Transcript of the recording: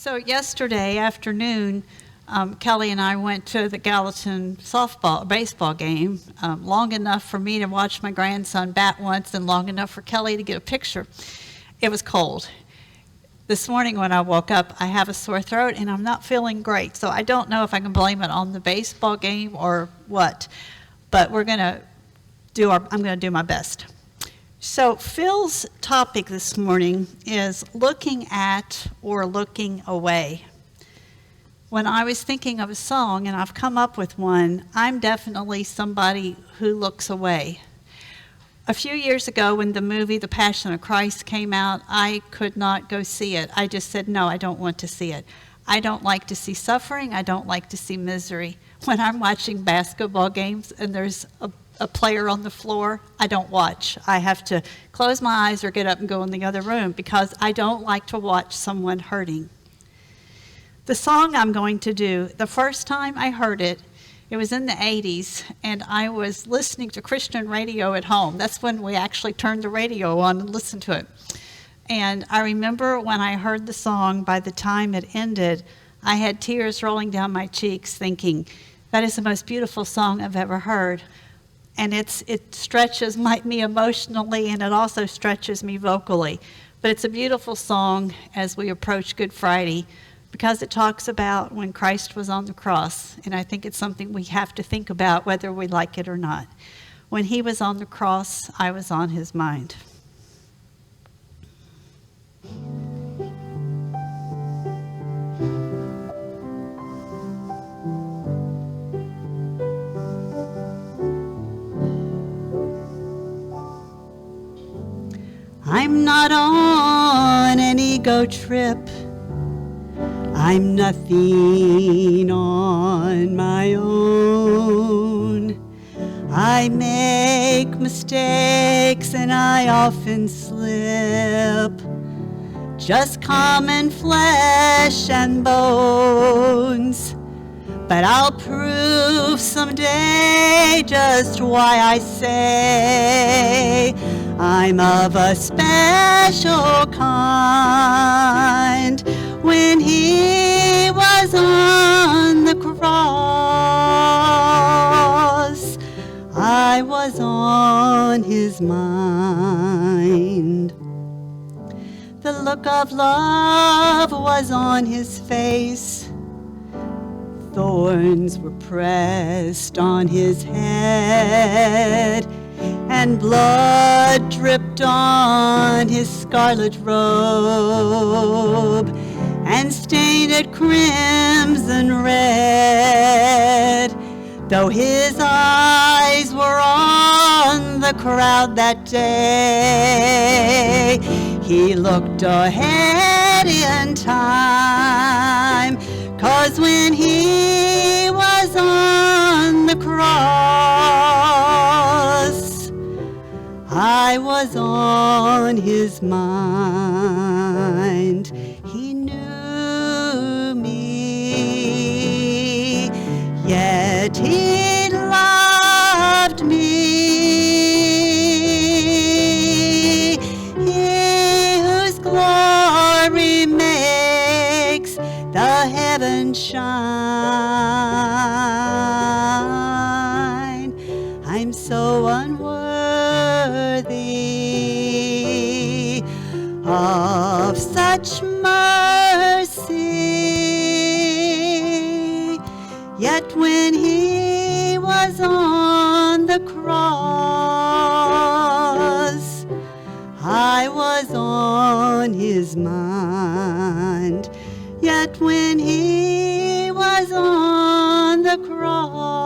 So yesterday afternoon, Kelly and I went to the Gallatin baseball game, long enough for me to watch my grandson bat once and long enough for Kelly to get a picture. It was cold. This morning when I woke up, I have a sore throat and I'm not feeling great. So I don't know if I can blame it on the baseball game or what, but I'm going to do my best. So Phil's topic this morning is looking at or looking away. When I was thinking of a song, and I've come up with one, I'm definitely somebody who looks away. A few years ago when the movie The Passion of Christ came out, I could not go see it. I just said, no, I don't want to see it. I don't like to see suffering. I don't like to see misery. When I'm watching basketball games and there's a player on the floor, I don't watch. I have to close my eyes or get up and go in the other room because I don't like to watch someone hurting. The song I'm going to do, the first time I heard it, it was in the 80s, and I was listening to Christian radio at home. That's when we actually turned the radio on and listened to it. And I remember when I heard the song, by the time it ended, I had tears rolling down my cheeks thinking, that is the most beautiful song I've ever heard. And it stretches me emotionally, and it also stretches me vocally. But it's a beautiful song as we approach Good Friday because it talks about when Christ was on the cross. And I think it's something we have to think about whether we like it or not. When he was on the cross, I was on his mind. I'm not on an ego trip. I'm nothing on my own. I make mistakes and I often slip. Just common flesh and bones. But I'll prove someday just why I say I'm of a special kind. When he was on the cross, I was on his mind. The look of love was on his face. Thorns were pressed on his head, and blood dripped on his scarlet robe, and stained it crimson red. Though his eyes were on the crowd that day, he looked ahead in time. 'Cause when he was on the cross, I was on his mind. He knew me, yet he loved me. He whose glory makes the heavens shine. I'm so unworthy of such mercy, yet when he was on the cross, I was on his mind. Yet when he was on the cross,